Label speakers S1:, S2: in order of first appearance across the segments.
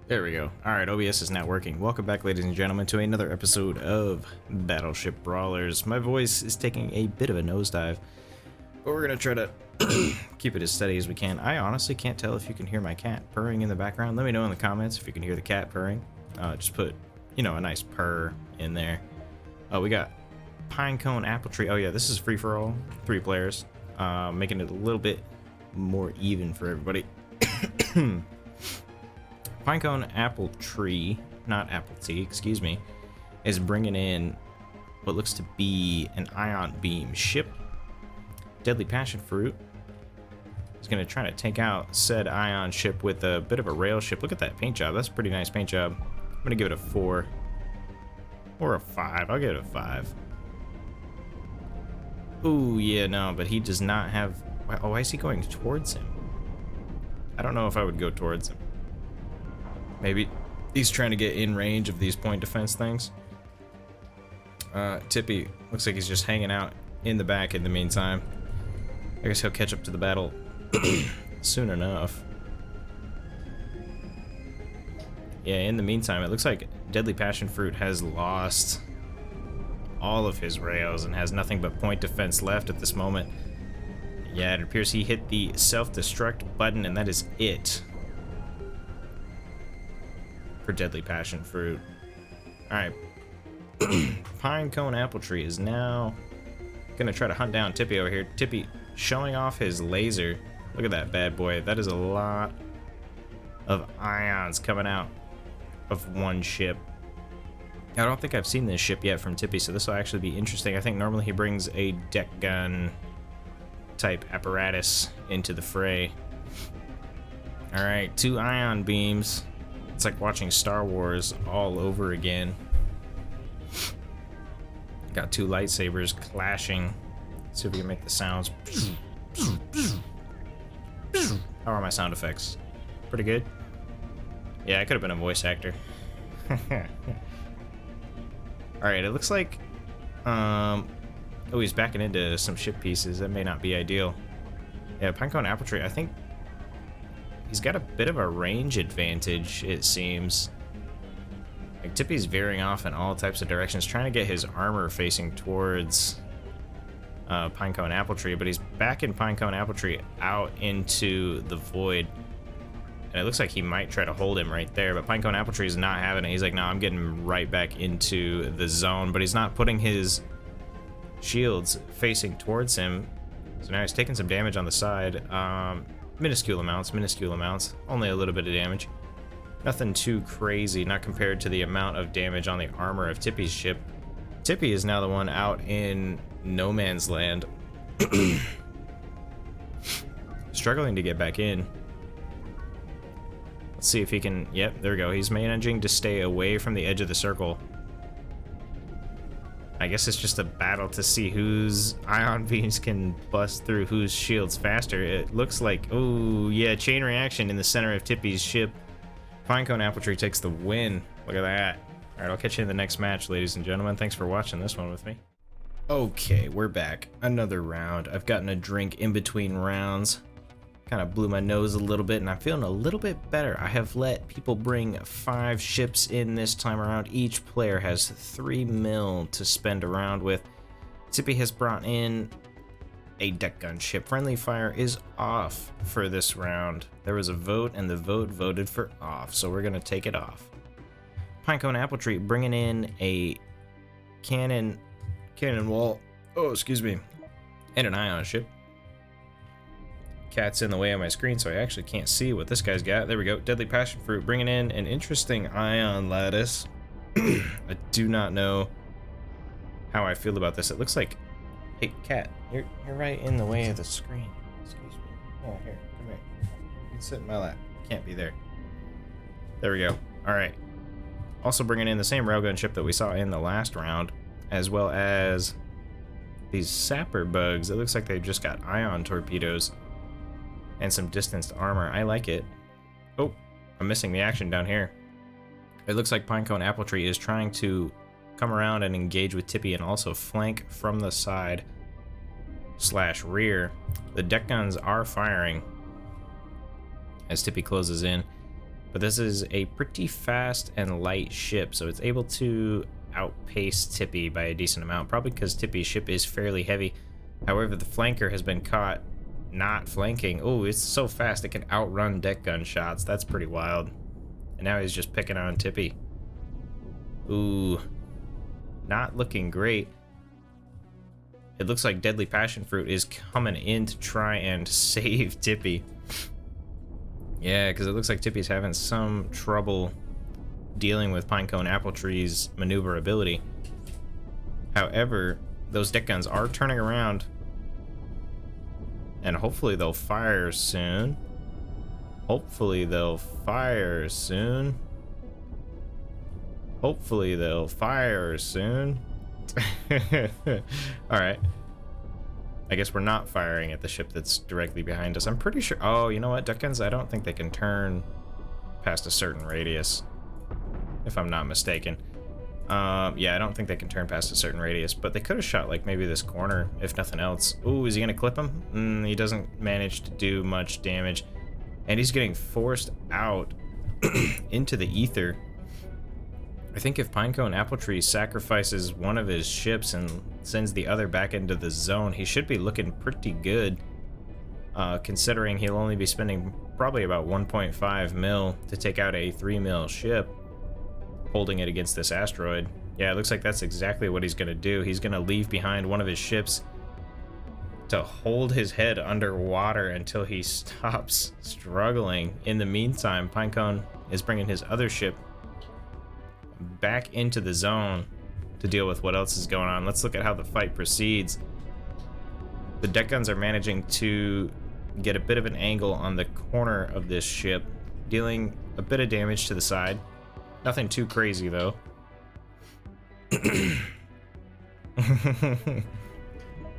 S1: There we go. Alright, OBS is now working. Welcome back, ladies and gentlemen, to another episode of Battleship Brawlers. My voice is taking a bit of a nosedive, but we're going to try to keep it as steady as we can. I honestly can't tell if you can hear my cat purring in the background. Let me know in the comments if you can hear the cat purring. Just put, a nice purr in there. We got Pinecone Apple Tree. Oh yeah, this is free-for-all. 3 players. Making it a little bit more even for everybody. Pinecone Apple Tree, not Apple Tea, excuse me, is bringing in what looks to be an ion beam ship. Deadly Passion Fruit is going to try to take out said ion ship with a bit of a rail ship. Look at that paint job. That's a pretty nice paint job. I'm going to give it a 4 or a 5. I'll give it a 5. Ooh, yeah, no, but he does not have... Oh, why is he going towards him? I don't know if I would go towards him. Maybe he's trying to get in range of these point defense things. Tippy looks like he's just hanging out in the back in the meantime. I guess he'll catch up to the battle soon enough. Yeah, in the meantime, it looks like Deadly Passion Fruit has lost all of his rails and has nothing but point defense left at this moment. Yeah, it appears he hit the self-destruct button, and that is it for Deadly Passion Fruit. Alright. Pinecone Apple Tree is now gonna try to hunt down Tippy over here. Tippy showing off his laser. Look at that bad boy. That is a lot of ions coming out of one ship. I don't think I've seen this ship yet from Tippy, so this will actually be interesting. I think normally he brings a deck gun type apparatus into the fray. Alright, 2 ion beams. It's like watching Star Wars all over again. Got 2 lightsabers clashing. Let's see if we can make the sounds. How are my sound effects? Pretty good? Yeah, I could have been a voice actor. Alright, it looks like... oh, he's backing into some ship pieces. That may not be ideal. Yeah, Pinecone Apple Tree, I think... he's got a bit of a range advantage, it seems. Like, Tippy's veering off in all types of directions, trying to get his armor facing towards Pinecone Apple Tree, but he's backing Pinecone Apple Tree out into the void. And it looks like he might try to hold him right there, but Pinecone Apple Tree is not having it. He's like, no, I'm getting right back into the zone, but he's not putting his shields facing towards him. So now he's taking some damage on the side. Minuscule amounts, only a little bit of damage. Nothing too crazy, not compared to the amount of damage on the armor of Tippy's ship. Tippy is now the one out in no man's land. Struggling to get back in. Let's see if he can, yep, there we go. He's managing to stay away from the edge of the circle. I guess it's just a battle to see whose ion beams can bust through whose shields faster. It looks like, oh yeah, chain reaction in the center of Tippy's ship. Pinecone Apple Tree takes the win. Look at that. Alright, I'll catch you in the next match, ladies and gentlemen. Thanks for watching this one with me. Okay, we're back. Another round. I've gotten a drink in between rounds. Kind of blew my nose a little bit, and I'm feeling a little bit better. I have let people bring 5 ships in this time around. Each player has 3 mil to spend around with. Tippy has brought in a deck gun ship. Friendly fire is off for this round. There was a vote, and the vote voted for off, so we're gonna take it off. Pinecone Apple Tree bringing in a cannon wall. Oh, excuse me, and an ion ship. Cat's in the way of my screen, so I actually can't see what this guy's got. There we go. Deadly Passion Fruit bringing in an interesting ion lattice. I do not know how I feel about this. It looks like, hey cat, you're right in the way of the screen. Excuse me. Oh, here, come here. You can sit in my lap. Can't be there. There we go. All right. Also bringing in the same railgun ship that we saw in the last round, as well as these sapper bugs. It looks like they've just got ion torpedoes and some distanced armor. I like it. Oh, I'm missing the action down here. It looks like Pinecone Apple Tree is trying to come around and engage with Tippy and also flank from the side / rear. The deck guns are firing as Tippy closes in. But this is a pretty fast and light ship, so it's able to outpace Tippy by a decent amount, probably because Tippy's ship is fairly heavy. However, the flanker has been caught not flanking. Oh, it's so fast it can outrun deck gun shots. That's pretty wild. And now he's just picking on Tippy. Ooh, not looking great. It looks like Deadly Passion Fruit is coming in to try and save Tippy. Yeah, because it looks like Tippy's having some trouble dealing with Pinecone Apple Tree's maneuverability. However, those deck guns are turning around, and hopefully they'll fire soon. Hopefully they'll fire soon. Hopefully they'll fire soon. Alright. I guess we're not firing at the ship that's directly behind us. I'm pretty sure... Oh, you know what? Deck guns, I don't think they can turn past a certain radius, if I'm not mistaken. Yeah, I don't think they can turn past a certain radius, but they could have shot, like, maybe this corner, if nothing else. Ooh, is he gonna clip him? He doesn't manage to do much damage. And he's getting forced out into the ether. I think if Pinecone Apple Tree sacrifices one of his ships and sends the other back into the zone, he should be looking pretty good, considering he'll only be spending probably about 1.5 mil to take out a 3 mil ship, holding it against this asteroid. Yeah, it looks like that's exactly what he's gonna do. He's gonna leave behind one of his ships to hold his head underwater until he stops struggling. In the meantime, Pinecone is bringing his other ship back into the zone to deal with what else is going on. Let's look at how the fight proceeds. The deck guns are managing to get a bit of an angle on the corner of this ship, dealing a bit of damage to the side. Nothing too crazy though.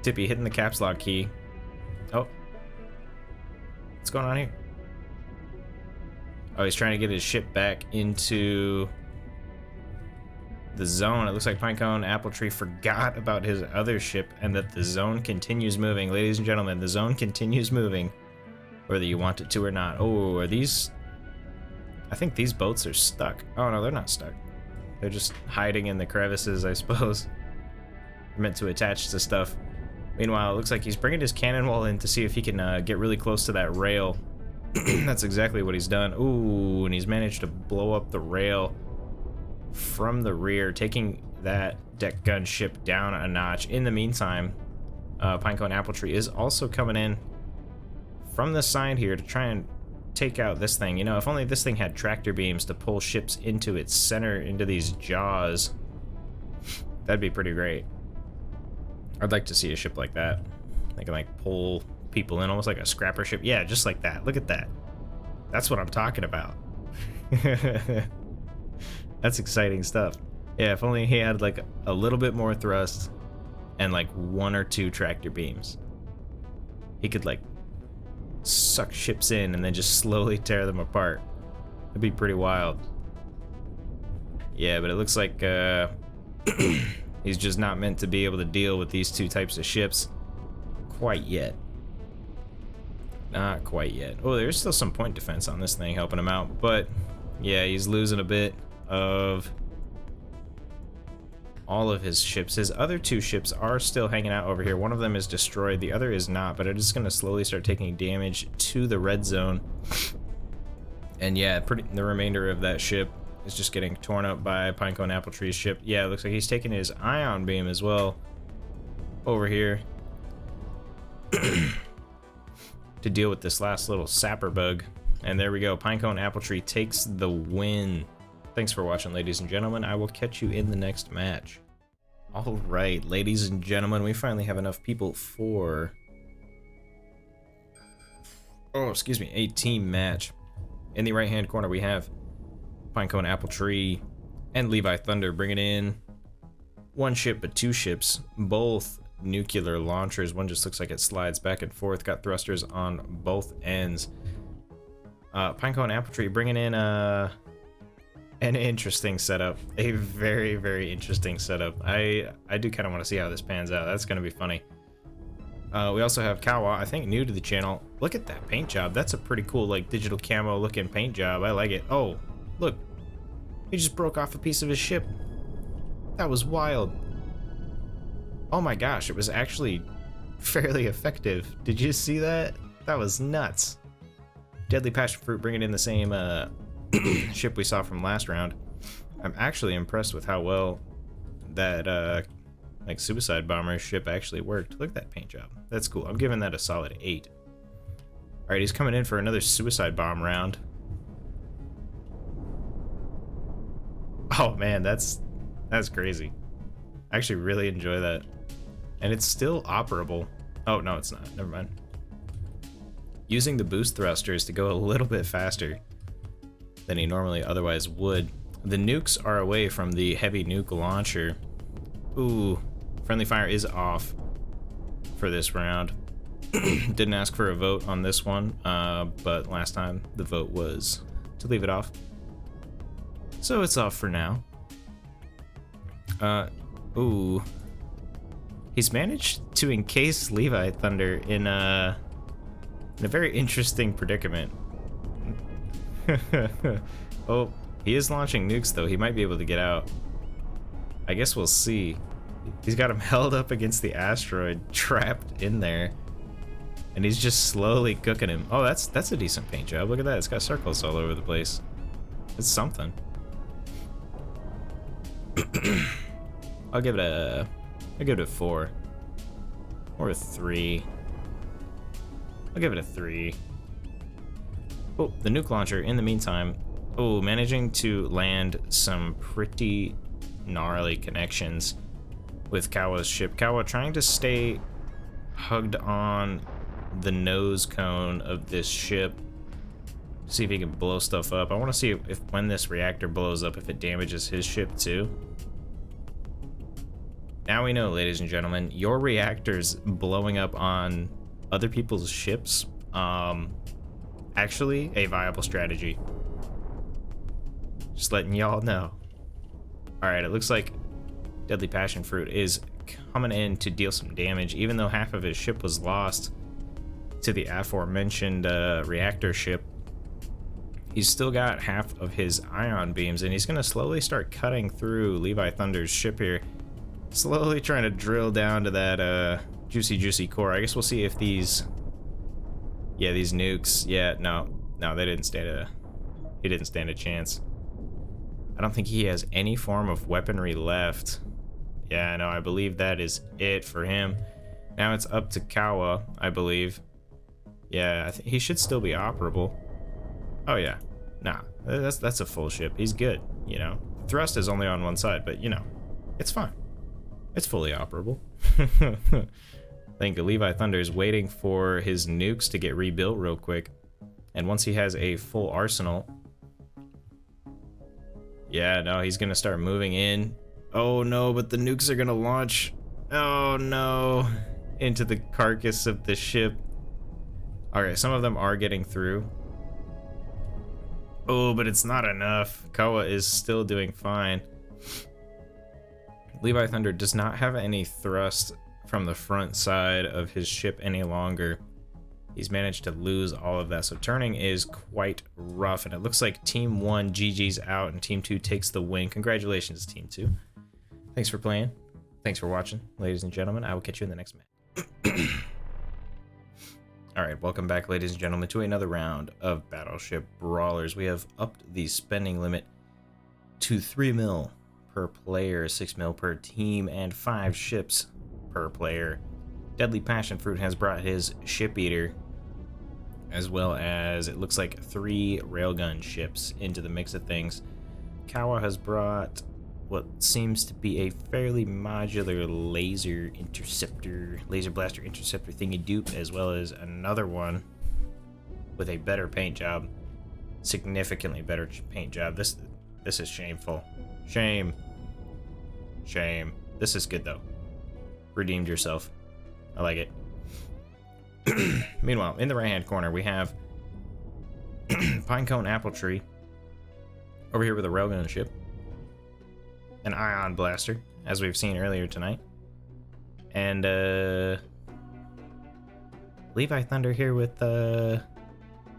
S1: Tippy hitting the caps lock key. Oh. What's going on here? Oh, he's trying to get his ship back into the zone. It looks like Pinecone Apple Tree forgot about his other ship and that the zone continues moving. Ladies and gentlemen, the zone continues moving, whether you want it to or not. Oh, are these... I think these boats are stuck. Oh, no, they're not stuck. They're just hiding in the crevices, I suppose. They're meant to attach to stuff. Meanwhile, it looks like he's bringing his cannon wall in to see if he can get really close to that rail. That's exactly what he's done. Ooh, and he's managed to blow up the rail from the rear, taking that deck gun ship down a notch. In the meantime, Pinecone Apple Tree is also coming in from the side here to try and take out this thing. You know, if only this thing had tractor beams to pull ships into its center, into these jaws, that'd be pretty great. I'd like to see a ship like that. They can like pull people in, almost like a scrapper ship. Yeah, just like that. Look at that. That's what I'm talking about. That's exciting stuff. Yeah, if only he had like a little bit more thrust and like 1 or 2 tractor beams. He could like suck ships in and then just slowly tear them apart. It'd be pretty wild. Yeah, but it looks like he's just not meant to be able to deal with these 2 types of ships quite yet. Not quite yet. Oh, there's still some point defense on this thing helping him out, but yeah, he's losing a bit of all of his ships. His other 2 ships are still hanging out over here. One of them is destroyed, the other is not, but it is going to slowly start taking damage to the red zone. And yeah, the remainder of that ship is just getting torn up by Pinecone Apple Tree's ship. Yeah, it looks like he's taking his ion beam as well over here to deal with this last little sapper bug. And there we go. Pinecone Apple Tree takes the win. Thanks for watching, ladies and gentlemen. I will catch you in the next match. All right, ladies and gentlemen, we finally have enough people for... oh, excuse me, a team match. In the right-hand corner, we have Pinecone Apple Tree and Levi Thunder bringing in 1 ship, but 2 ships, both nuclear launchers. One just looks like it slides back and forth, got thrusters on both ends. Pinecone Apple Tree bringing in an interesting setup, a very, very interesting setup. I do kind of want to see how this pans out. That's going to be funny. We also have Kawa, I think new to the channel. Look at that paint job. That's a pretty cool, like, digital camo looking paint job. I like it. Oh, look. He just broke off a piece of his ship. That was wild. Oh my gosh, it was actually fairly effective. Did you see that? That was nuts. Deadly Passion Fruit bringing in the same ship we saw from last round. I'm actually impressed with how well that like suicide bomber ship actually worked. Look at that paint job. That's cool. I'm giving that a solid 8. All right, he's coming in for another suicide bomb round. Oh man, that's crazy. I actually really enjoy that. And it's still operable. Oh no, it's not. Never mind. Using the boost thrusters to go a little bit faster than he normally otherwise would. The nukes are away from the heavy nuke launcher. Ooh, friendly fire is off for this round. Didn't ask for a vote on this one, but last time the vote was to leave it off. So it's off for now. Ooh. He's managed to encase Levi Thunder in a very interesting predicament. Oh, he is launching nukes though. He might be able to get out. I guess we'll see. He's got him held up against the asteroid, trapped in there. And he's just slowly cooking him. Oh, that's a decent paint job. Look at that. It's got circles all over the place. It's something. I'll give it a 4 or a 3. I'll give it a 3. Oh, the nuke launcher in the meantime. Oh, managing to land some pretty gnarly connections with Kawa's ship. Kawa trying to stay hugged on the nose cone of this ship. See if he can blow stuff up. I want to see if when this reactor blows up, if it damages his ship too. Now we know, ladies and gentlemen, your reactors blowing up on other people's ships, actually a viable strategy. Just letting y'all know. Alright, it looks like Deadly Passion Fruit is coming in to deal some damage, even though half of his ship was lost to the aforementioned reactor ship. He's still got half of his ion beams, and he's going to slowly start cutting through Levi Thunder's ship here. Slowly trying to drill down to that juicy core. I guess we'll see if these... Yeah, these nukes... Yeah, no, they didn't stand a... He didn't stand a chance. I don't think he has any form of weaponry left. Yeah, no, I believe that is it for him. Now it's up to Kawa, I believe. Yeah, I think he should still be operable. Oh yeah, nah, that's a full ship. He's good, you know. Thrust is only on one side, but you know, it's fine. It's fully operable. I think Levi Thunder is waiting for his nukes to get rebuilt real quick. And once he has a full arsenal... Yeah, no, he's gonna start moving in. Oh no, but the nukes are gonna launch. Oh no. Into the carcass of the ship. Alright, some of them are getting through. Oh, but it's not enough. Kawa is still doing fine. Levi Thunder does not have any thrust from the front side of his ship any longer. He's managed to lose all of that, so turning is quite rough, and it looks like Team 1 GG's out and Team 2 takes the win. Congratulations, Team 2. Thanks for playing. Thanks for watching, ladies and gentlemen. I will catch you in the next match. Alright, welcome back, ladies and gentlemen, to another round of Battleship Brawlers. We have upped the spending limit to 3 mil per player, 6 mil per team, and 5 ships per player. Deadly Passion Fruit has brought his Ship Eater, as well as it looks like 3 railgun ships into the mix of things. Kawa has brought what seems to be a fairly modular laser blaster interceptor thingy dupe, as well as another one with a better paint job, significantly better paint job. This is shameful. Shame. This is good though. Redeemed yourself. I like it. Meanwhile, in the right hand corner we have Pinecone Apple Tree over here with a railgun ship, an ion blaster, as we've seen earlier tonight, and Levi Thunder here with a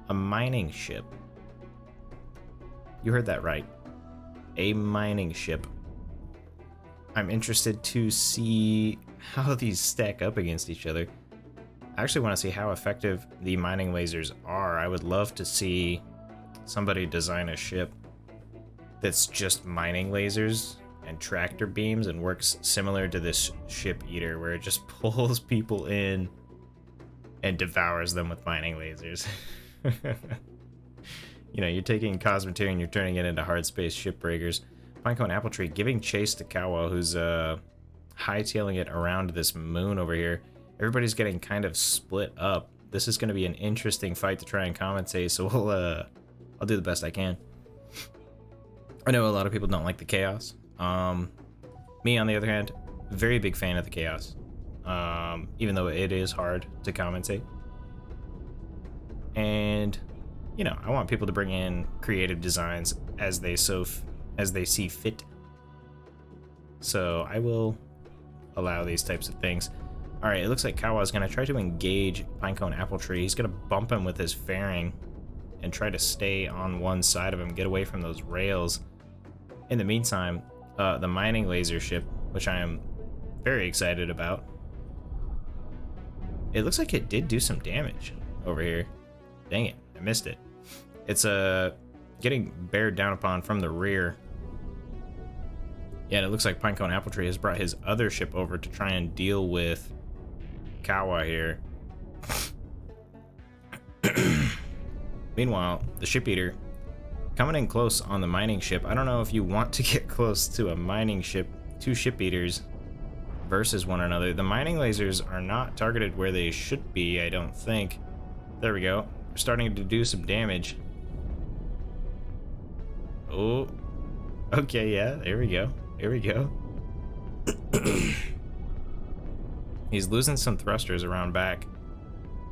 S1: mining ship. You heard that right. A mining ship. I'm interested to see how these stack up against each other. I actually want to see how effective the mining lasers are. I would love to see somebody design a ship that's just mining lasers and tractor beams and works similar to this ship eater where it just pulls people in and devours them with mining lasers. You know, you're taking COSMOTEER and you're turning it into hard space shipbreakers. Pinecone Apple Tree giving chase to Kawa, who's hightailing it around this moon over here. Everybody's getting kind of split up. This is going to be an interesting fight to try and commentate, so I'll do the best I can. I know a lot of people don't like the chaos. Me, on the other hand, very big fan of the chaos. Even though it is hard to commentate. And, you know, I want people to bring in creative designs as they see fit. So I will allow these types of things. All right, it looks like Kawa's gonna try to engage Pinecone Apple Tree. He's gonna bump him with his fairing and try to stay on one side of him, get away from those rails. In the meantime, the mining laser ship, which I am very excited about, it looks like it did do some damage over here. Dang it, I missed it. It's getting bared down upon from the rear. Yeah, and it looks like Pinecone Apple Tree has brought his other ship over to try and deal with Kawa here. Meanwhile, the ship eater coming in close on the mining ship. I don't know if you want to get close to a mining ship, two ship eaters versus one another. The mining lasers are not targeted where they should be, I don't think. There we go. We're starting to do some damage. Oh, okay, yeah, there we go. There we go. He's losing some thrusters around back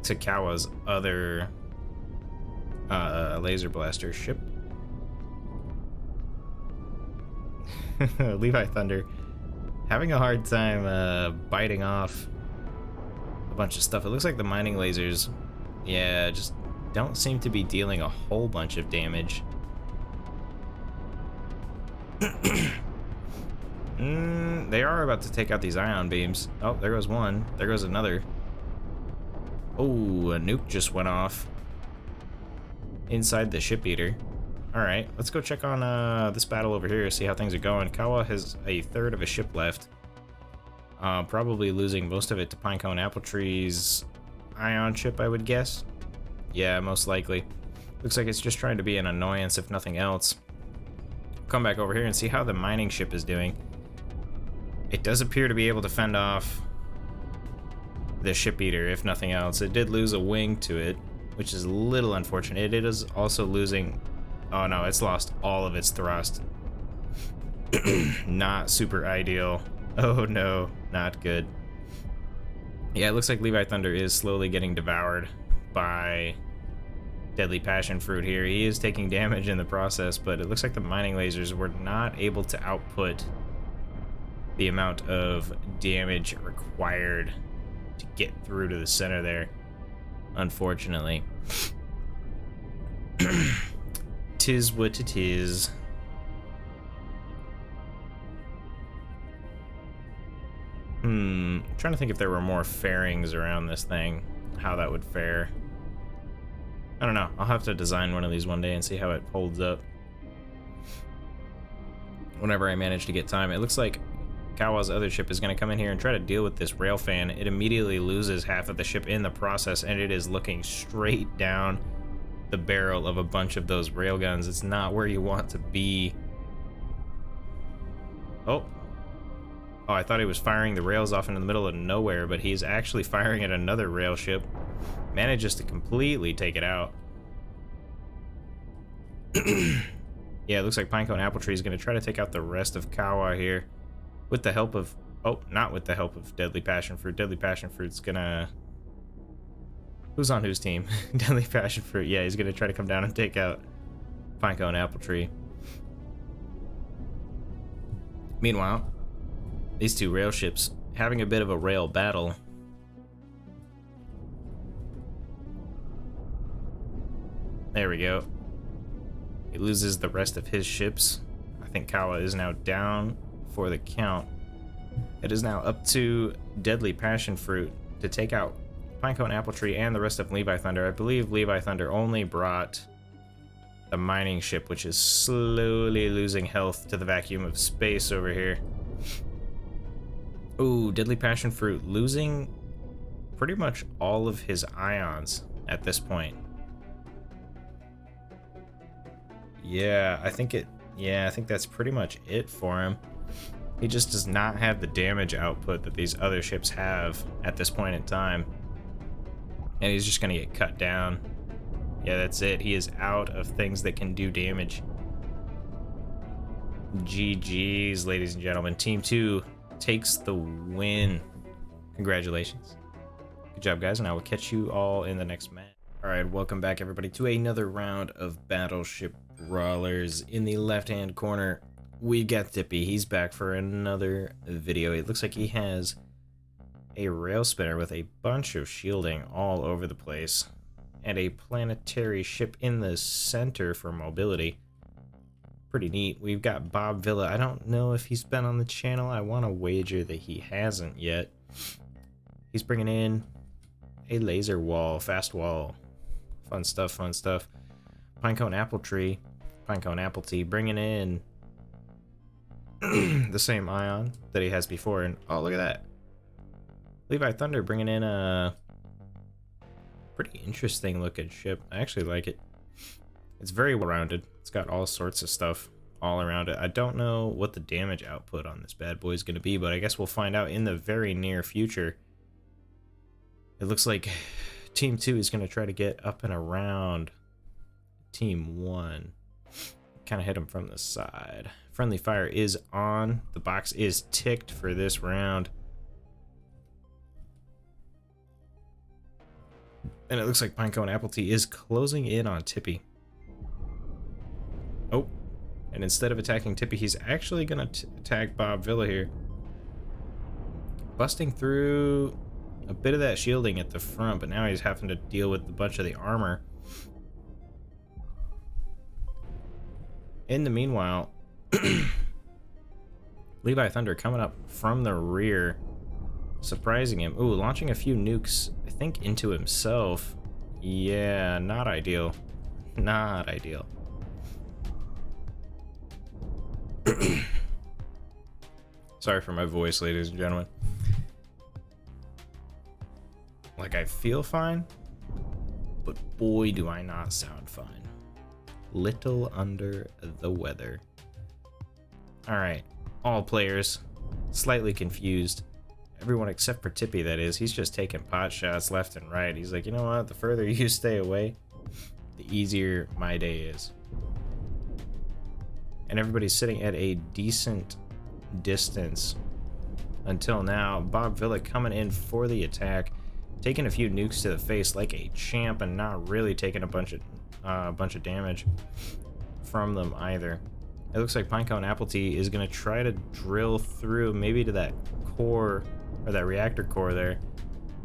S1: to Kawa's other laser blaster ship. Levi Thunder having a hard time biting off a bunch of stuff. It looks like the mining lasers, yeah, just don't seem to be dealing a whole bunch of damage. They are about to take out these ion beams. Oh, there goes one. There goes another. Oh, a nuke just went off inside the ship eater. All right, let's go check on this battle over here, see how things are going. Kawa has a third of a ship left. Probably losing most of it to Pinecone Apple Tree's ion ship, I would guess. Yeah, most likely. Looks like it's just trying to be an annoyance, if nothing else. Come back over here and see how the mining ship is doing. It does appear to be able to fend off the ship eater, if nothing else. It did lose a wing to it, which is a little unfortunate. It is also losing... Oh no, it's lost all of its thrust. Not super ideal. Oh no, not good. Yeah, it looks like Levi Thunder is slowly getting devoured by Deadly Passion Fruit here. He is taking damage in the process, but it looks like the mining lasers were not able to output the amount of damage required to get through to the center there, unfortunately. Tis what it is. Trying to think if there were more fairings around this thing, how that would fare. I don't know. I'll have to design one of these one day and see how it holds up whenever I manage to get time. It looks like Kawa's other ship is going to come in here and try to deal with this rail fan. It immediately loses half of the ship in the process, and it is looking straight down the barrel of a bunch of those rail guns. It's not where you want to be. Oh, I thought he was firing the rails off into the middle of nowhere, but he's actually firing at another rail ship. Manages to completely take it out. Yeah, it looks like Pinecone Apple Tree is going to try to take out the rest of Kawa here with the help of... Oh, not with the help of Deadly Passion Fruit. Deadly Passion Fruit's gonna... Who's on whose team? Deadly Passion Fruit. Yeah, he's gonna try to come down and take out Pinecone Apple Tree. Meanwhile, these two rail ships having a bit of a rail battle. There we go. He loses the rest of his ships. I think Kawa is now down for the count. It is now up to Deadly Passion Fruit to take out Pinecone Apple Tree and the rest of Levi Thunder. I believe Levi Thunder only brought the mining ship, which is slowly losing health to the vacuum of space over here. Ooh, Deadly Passion Fruit losing pretty much all of his ions at this point. Yeah, I think that's pretty much it for him. He just does not have the damage output that these other ships have at this point in time. And he's just gonna get cut down. Yeah, that's it. He is out of things that can do damage. GG's, ladies and gentlemen. Team 2 takes the win. Congratulations. Good job, guys, and I will catch you all in the next match. Alright, welcome back, everybody, to another round of Battleship Brawlers. In the left-hand corner, we got Tippy. He's back for another video. It looks like he has a rail spinner with a bunch of shielding all over the place, and a planetary ship in the center for mobility. Pretty neat. We've got Bob Villa. I don't know if he's been on the channel. I want to wager that he hasn't yet. He's bringing in a laser wall, fast wall. Fun stuff, fun stuff. Pinecone Apple Tree, Pinecone Apple Tea, bringing in the same ion that he has before. And oh, look at that. Levi Thunder bringing in a pretty interesting looking ship. I actually like it. It's very well rounded. It's got all sorts of stuff all around it. I don't know what the damage output on this bad boy is going to be, but I guess we'll find out in the very near future. It looks like Team 2 is going to try to get up and around Team 1. Kind of hit him from the side. Friendly fire is on. The box is ticked for this round. And it looks like Pinecone Apple Tea is closing in on Tippy. Oh, and instead of attacking Tippy, he's actually going to attack Bob Villa here. Busting through a bit of that shielding at the front, but now he's having to deal with a bunch of the armor. In the meanwhile, Levi Thunder coming up from the rear, surprising him. Ooh, launching a few nukes, I think, into himself. Yeah, not ideal. Not ideal. Sorry for my voice, ladies and gentlemen. Like, I feel fine, but boy, do I not sound fine. Little under the weather. Alright, all players slightly confused. Everyone except for Tippy, that is. He's just taking pot shots left and right. He's like, you know what? The further you stay away, the easier my day is. And everybody's sitting at a decent distance until now. Bob Villa coming in for the attack, taking a few nukes to the face like a champ, and not really taking a bunch of damage from them either. It looks like Pinecone Apple Tea is going to try to drill through maybe to that core, or that reactor core there.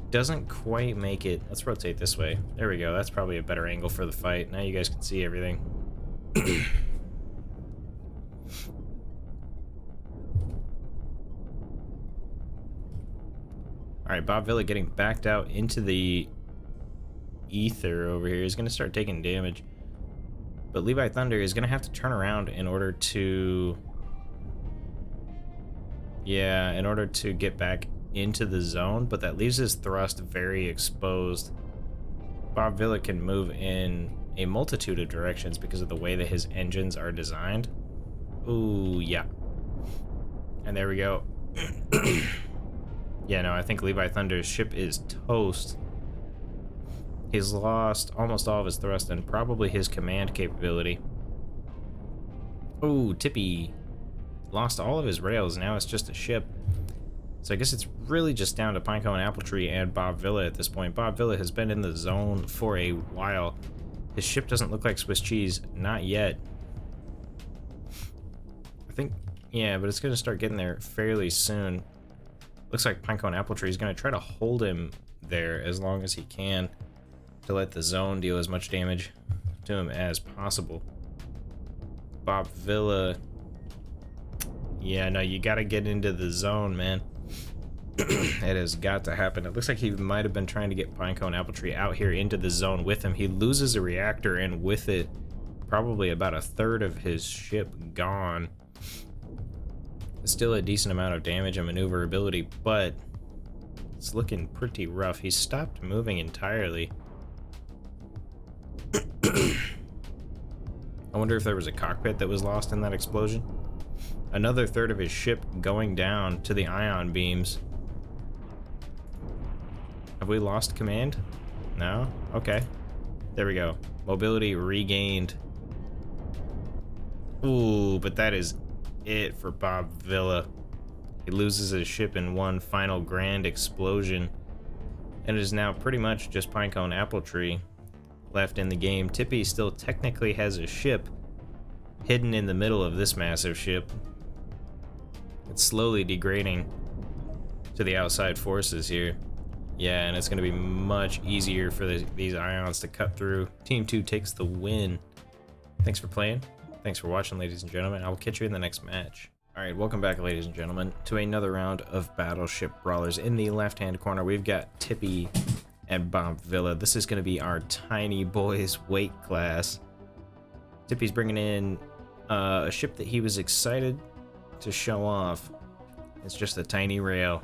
S1: Doesn't quite make it. Let's rotate this way. There we go. That's probably a better angle for the fight. Now you guys can see everything. Alright, Bob Villa getting backed out into the ether over here. He's going to start taking damage. But Levi Thunder is going to have to turn around in order to... yeah, in order to get back into the zone. But that leaves his thrust very exposed. Bob Villa can move in a multitude of directions because of the way that his engines are designed. Ooh, yeah. And there we go. Yeah, no, I think Levi Thunder's ship is toast. He's lost almost all of his thrust and probably his command capability. Ooh, Tippy lost all of his rails. Now it's just a ship. So I guess it's really just down to Pinecone Apple Tree and Bob Villa at this point. Bob Villa has been in the zone for a while. His ship doesn't look like Swiss cheese. Not yet. I think, yeah, but it's going to start getting there fairly soon. Looks like Pinecone Apple Tree is going to try to hold him there as long as he can to let the zone deal as much damage to him as possible. Bob Villa. Yeah, no, you gotta get into the zone, man. It has got to happen. It looks like he might have been trying to get Pinecone Appletree out here into the zone with him. He loses a reactor, and with it, probably about a third of his ship gone. Still a decent amount of damage and maneuverability, but it's looking pretty rough. He stopped moving entirely. I wonder if there was a cockpit that was lost in that explosion. Another third of his ship going down to the ion beams. Have we lost command? No? Okay. There we go. Mobility regained. Ooh, but that is it for Bob Villa. He loses his ship in one final grand explosion. And it is now pretty much just Pinecone Appletree left in the game. Tippy still technically has a ship hidden in the middle of this massive ship. It's slowly degrading to the outside forces here. Yeah, and it's going to be much easier for these ions to cut through. Team 2 takes the win. Thanks for playing. Thanks for watching, ladies and gentlemen. I will catch you in the next match. Alright, welcome back, ladies and gentlemen, to another round of Battleship Brawlers. In the left-hand corner, we've got Tippy and Bob Villa. This is going to be our tiny boys weight class. Tippy's bringing in a ship that he was excited to show off. It's just a tiny rail.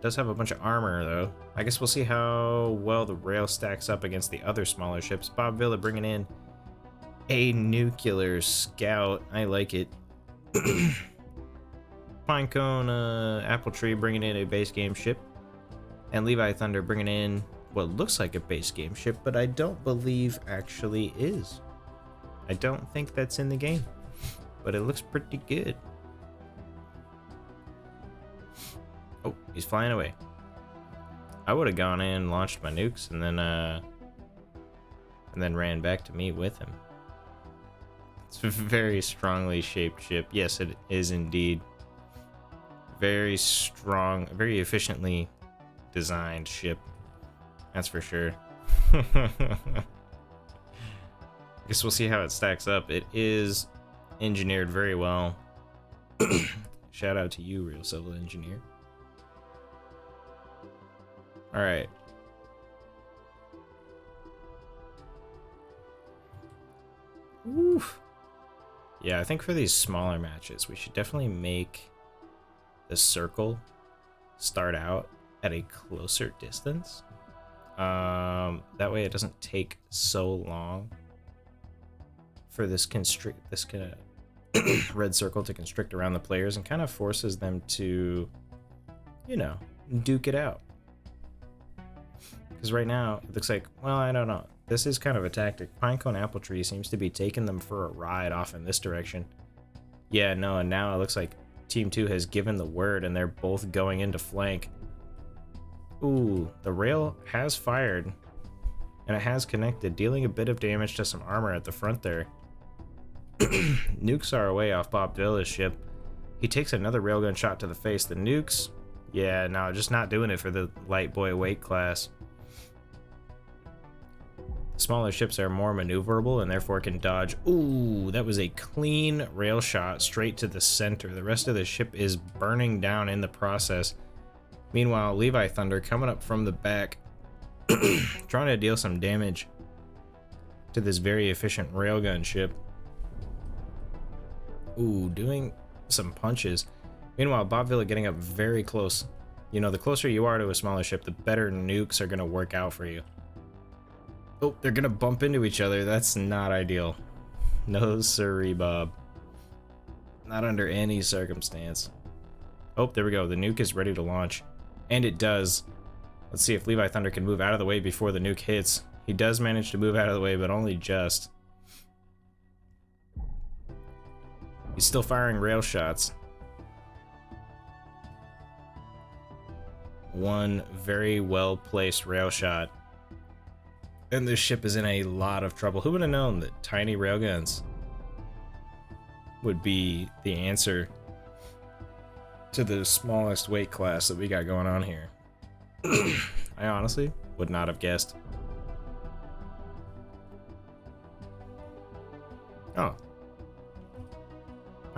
S1: Does have a bunch of armor, though. I guess we'll see how well the rail stacks up against the other smaller ships. Bob Villa bringing in a nuclear scout. I like it. Pinecone Appletree bringing in a base game ship, and Levi Thunder bringing in what looks like a base game ship, but I don't believe actually is. I don't think that's in the game, but it looks pretty good. Oh, he's flying away. I would have gone in, launched my nukes, and then ran back to meet with him. It's a very strongly shaped ship. Yes, it is indeed. Very strong, very efficiently designed ship. That's for sure. Guess we'll see how it stacks up. It is engineered very well. Shout out to you, Real Civil Engineer. Alright. Oof. Yeah, I think for these smaller matches, we should definitely make the circle start out at a closer distance. That way it doesn't take so long for this kind of red circle to constrict around the players, and kind of forces them to, you know, duke it out. Because right now, it looks like, well, I don't know. This is kind of a tactic. Pinecone Appletree seems to be taking them for a ride off in this direction. Yeah, no, and now it looks like Team 2 has given the word, and they're both going into flank. Ooh, the rail has fired, and it has connected, dealing a bit of damage to some armor at the front there. Nukes are away off Bob Villa's ship. He takes another railgun shot to the face. The nukes, yeah, no, just not doing it for the light boy weight class. Smaller ships are more maneuverable and therefore can dodge. Ooh, that was a clean rail shot straight to the center. The rest of the ship is burning down in the process. Meanwhile, Levi Thunder coming up from the back, trying to deal some damage to this very efficient railgun ship. Ooh, doing some punches. Meanwhile, Bob Villa getting up very close. You know, the closer you are to a smaller ship, the better nukes are going to work out for you. Oh, they're gonna bump into each other. That's not ideal. No siree, Bob. Not under any circumstance. Oh, there we go. The nuke is ready to launch. And it does. Let's see if Levi Thunder can move out of the way before the nuke hits. He does manage to move out of the way, but only just. He's still firing rail shots. One very well-placed rail shot. And this ship is in a lot of trouble. Who would have known that tiny railguns would be the answer to the smallest weight class that we got going on here? I honestly would not have guessed.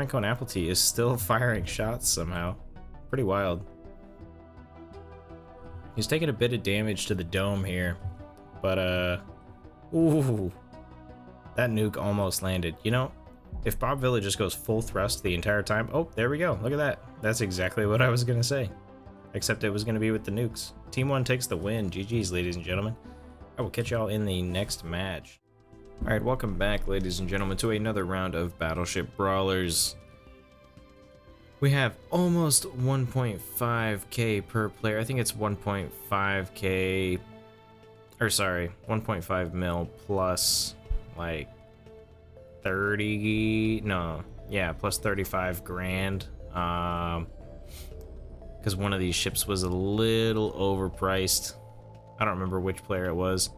S1: Pinecone Apple Tea is still firing shots somehow. Pretty wild. He's taking a bit of damage to the dome here, but ooh, that nuke almost landed. You know, if Bob Villa just goes full thrust the entire time, oh, there we go. Look at that. That's exactly what I was gonna say, except it was gonna be with the nukes. Team 1 takes the win. GG's, ladies and gentlemen. I will catch y'all in the next match. All right, welcome back, ladies and gentlemen, to another round of Battleship Brawlers. We have almost 1.5k per player. I think it's 1.5k, or sorry, 1.5 mil plus like 30, no, yeah, plus 35 grand. Because one of these ships was a little overpriced. I don't remember which player it was,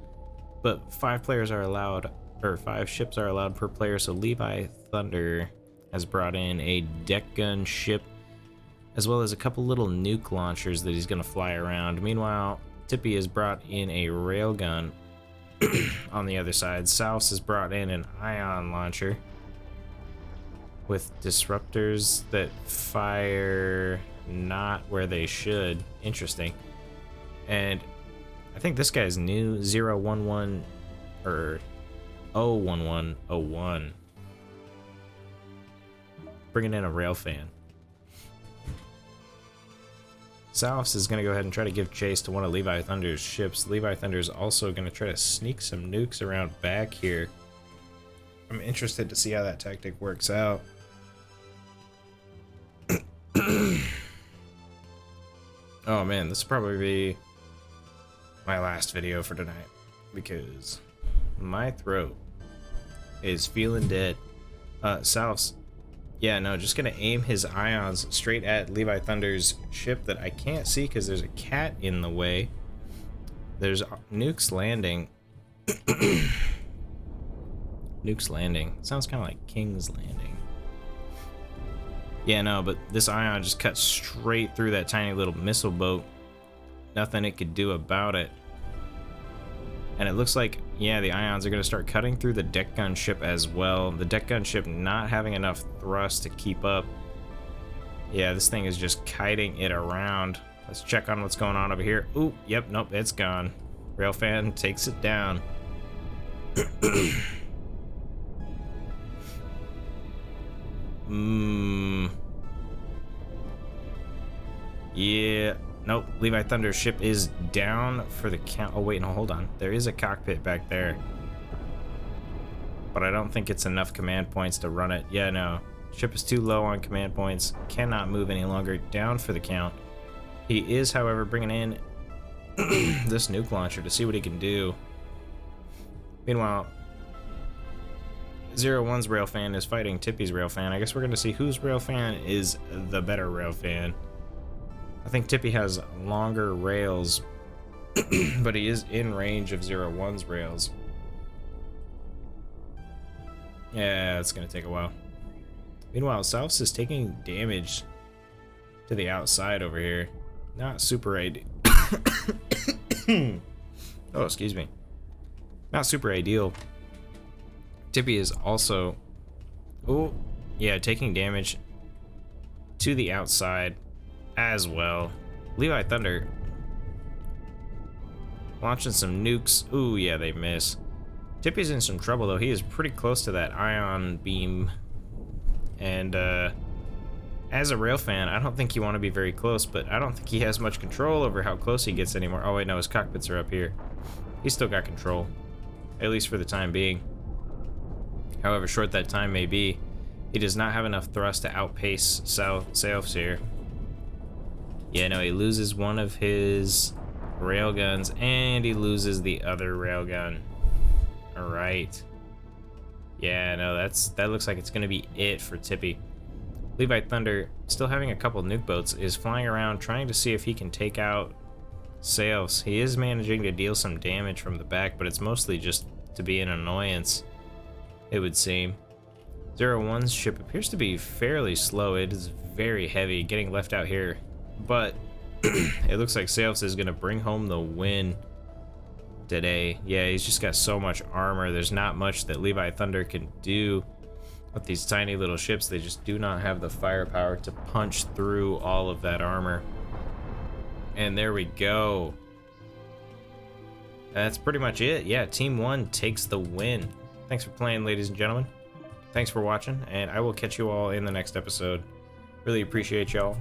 S1: but 5 players are allowed, or 5 ships are allowed per player. So Levi Thunder has brought in a deck gun ship, as well as a couple little nuke launchers that he's gonna fly around. Meanwhile, Tippy has brought in a railgun on the other side. Souse has brought in an ion launcher with disruptors that fire not where they should. Interesting. And I think this guy's new 011 or 01101. Bringing in a railfan. Souse is going to go ahead and try to give chase to one of Levi Thunder's ships. Levi Thunder is also going to try to sneak some nukes around back here. I'm interested to see how that tactic works out. Oh man, this will probably be my last video for tonight, because my throat is feeling dead. Souse, yeah, no, just gonna aim his ions straight at Levi Thunder's ship that I can't see because there's a cat in the way. There's nukes landing. Nukes landing. Sounds kind of like King's Landing. Yeah, no, but this ion just cut straight through that tiny little missile boat. Nothing it could do about it. And it looks like, yeah, the ions are going to start cutting through the deck gun ship as well. The deck gun ship not having enough thrust to keep up. Yeah, this thing is just kiting it around. Let's check on what's going on over here. Ooh, yep, nope, it's gone. Railfan takes it down. Yeah. Nope, Levi Thunder's ship is down for the count. Oh wait, no, hold on. There is a cockpit back there, but I don't think it's enough command points to run it. Yeah, no. Ship is too low on command points. Cannot move any longer. Down for the count. He is, however, bringing in this nuke launcher to see what he can do. Meanwhile, 01's railfan is fighting Tippy's railfan. I guess we're going to see whose railfan is the better railfan. I think Tippy has longer rails, but he is in range of 01's rails. Yeah, it's going to take a while. Meanwhile, Souse is taking damage to the outside over here. Not super ideal. Oh, excuse me. Not super ideal. Tippy is also, oh, yeah, taking damage to the outside as well. Levi Thunder launching some nukes. Ooh, yeah, they miss. Tippy's in some trouble, though. He is pretty close to that ion beam. And as a railfan, I don't think you want to be very close, but I don't think he has much control over how close he gets anymore. Oh, wait, no, his cockpits are up here. He's still got control, at least for the time being. However short that time may be, he does not have enough thrust to outpace Souse here. Yeah, no, he loses one of his railguns, and he loses the other railgun. Alright. Yeah, no, that looks like it's going to be it for Tippy. Levi Thunder, still having a couple nuke boats, is flying around trying to see if he can take out Souse. He is managing to deal some damage from the back, but it's mostly just to be an annoyance, it would seem. 01's ship appears to be fairly slow. It is very heavy, getting left out here. But it looks like Souse is going to bring home the win today. Yeah, he's just got so much armor. There's not much that Levi Thunder can do. With these tiny little ships, they just do not have the firepower to punch through all of that armor. And there we go. That's pretty much it. Yeah, Team 1 takes the win. Thanks for playing, ladies and gentlemen. Thanks for watching, and I will catch you all in the next episode. Really appreciate y'all.